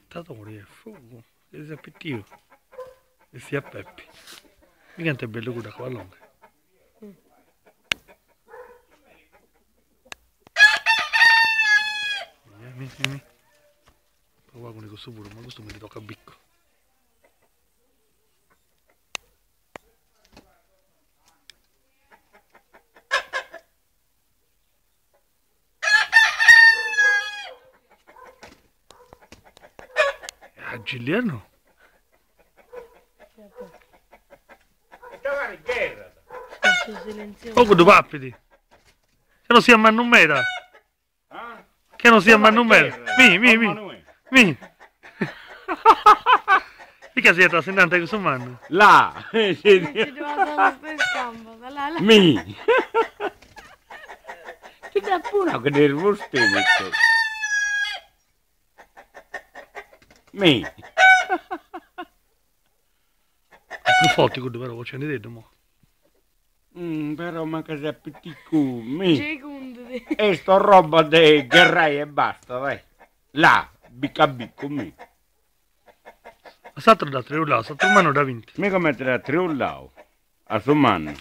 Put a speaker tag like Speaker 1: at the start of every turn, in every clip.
Speaker 1: spettatori, è fuoco, e si appettivo, e si a Peppi. Mica è bello con la cavallonga. Vieni. Prova con questo pure, ma questo mi tocca a bicco. Giuliano? Poco di pappiti. Che non sia mai un meta. Che non sia mai un meta. Mi. Mica siete assentante questo manno.
Speaker 2: Là. Mi. Ti dà pure che nervoso metto. Mi.
Speaker 1: Più forte che però ce ne vedo mo.
Speaker 2: Però manca se appetito. Mi.
Speaker 3: Secondo.
Speaker 2: E sto roba dei guerrai e basta, vai. Là, bicca mi.
Speaker 1: Stato da triullao, stato un mano da 20.
Speaker 2: Mica mettere a triullao. A suo mano.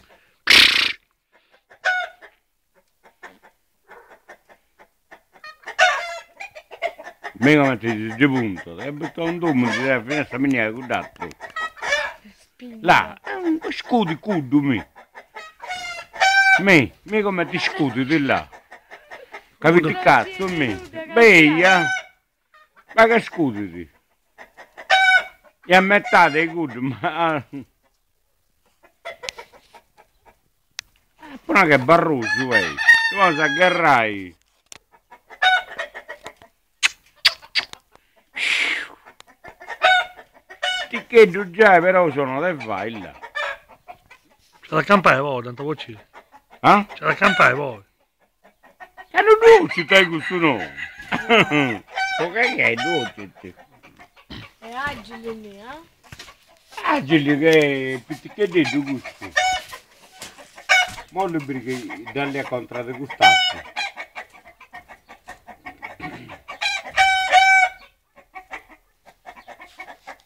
Speaker 2: Mica mettere di punto. E butta un dumo di la finestra mia con dato. Là, scudi cudo mi. Mica metti scudi di là. Capito cazzo mi? Beia. Ma che scudi? E a metà dei cudo, ma... Ma che barroso, tu cosa aggarrai? Ti chiedo già, però sono da fai là.
Speaker 1: C'è da campare voi, tanto voci.
Speaker 2: Ah?
Speaker 1: C'è da campare voi.
Speaker 2: E non dolce stai questo nome. O che è dolce?
Speaker 3: È agile lì, eh?
Speaker 2: Agili che pizzichetti di gusto. Molto perché dalle a contrade gustarsi.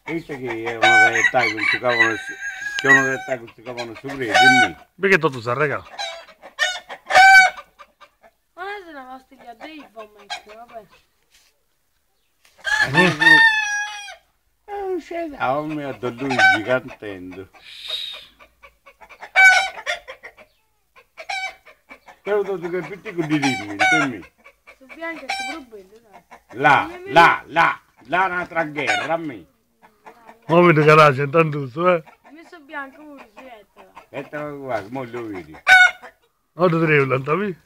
Speaker 2: Visto che è una varietà che non si cavano, c'è una varietà che si cavano su dimmi.
Speaker 1: Perché tutto si arrega?
Speaker 3: Ma non è una pastiglia dei bombetti, vabbè.
Speaker 2: Non c'è da un mio lui gigantendo. Però tutto che piccolo di dimmi, dimmi.
Speaker 3: Su bianco e su blu bello, dai.
Speaker 2: Là un'altra guerra a me.
Speaker 1: Ma vedo che la c'è tanto su,
Speaker 3: Ho messo bianco pure, siettela.
Speaker 2: E te lo guarda, mo lo vedi.
Speaker 1: Non ti devi lantare.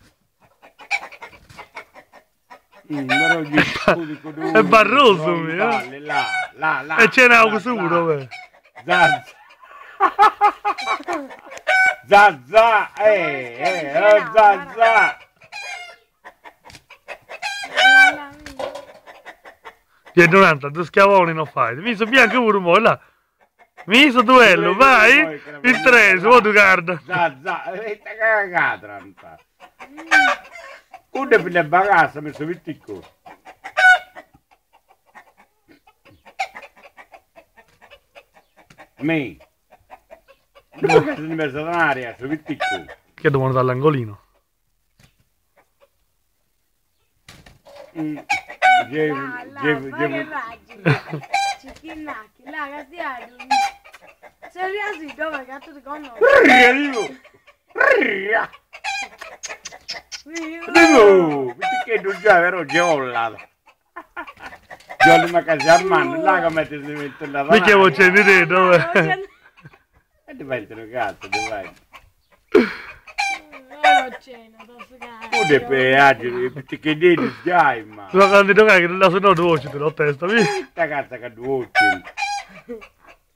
Speaker 2: Però gli scudi con
Speaker 1: È barroso, mio.
Speaker 2: Là.
Speaker 1: E ce n'è un sicuro, beh.
Speaker 2: Zazza, zazza.
Speaker 1: Che 90, due schiavoni non fai. Mi sono bianco pure mo, là. Mi sono duello, vai. Il 3, su, tu guarda.
Speaker 2: Zazza, e te cagata, uno per le bagazze mi sono vittico. Mi. Non mi sono messo in aria, sono vittico.
Speaker 1: Che devono dall'angolino.
Speaker 3: Cicchinacchi, là, cazziato. Sei riasito, dove cazzo ti conosco?
Speaker 2: Perché non già vero giolla. Giolla ma che si armano, là come ti si mette la
Speaker 1: Perché vuoi c'è di te, dove?
Speaker 2: E ti mettono cazzo, ti vai.
Speaker 3: Non c'è, non so cazzo.
Speaker 2: Tu devi agire, perché devi già, ma.
Speaker 1: Sono candidato che non la sono due, te l'ho testa, mi?
Speaker 2: Sta cazzo che due.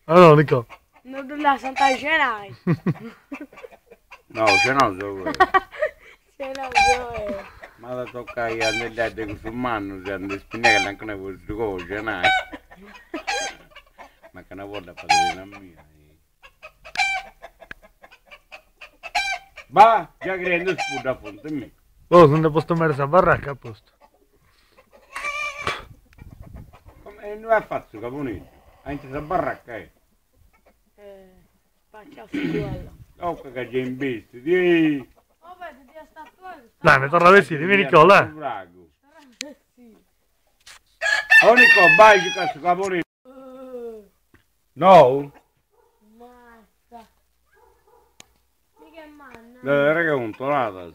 Speaker 1: Ah no, Nico.
Speaker 3: Non tu la santa cerai.
Speaker 2: No, se no so.
Speaker 3: Se no, io
Speaker 2: Ma la tocca a andare con suo mano, se andare a spiegare anche una cosa di cosa, no? Ma che una volta fate una mia. Va, già credo sputa a fonte me.
Speaker 1: Oh, sono posto mettere a baracca a posto.
Speaker 2: Come non hai fatto caponino? Anche se baracca è.
Speaker 3: Faccia quello.
Speaker 2: Oh, che c'è in bestia, di...
Speaker 3: Oh, vedi, ti statuare.
Speaker 1: Dai, mi torna a vestire, vieni Nicola.
Speaker 3: Sì.
Speaker 2: Oh, Nico, vai giocare questo caponino. No?
Speaker 3: Mazza. Mica manna.
Speaker 2: Raga, un tonato.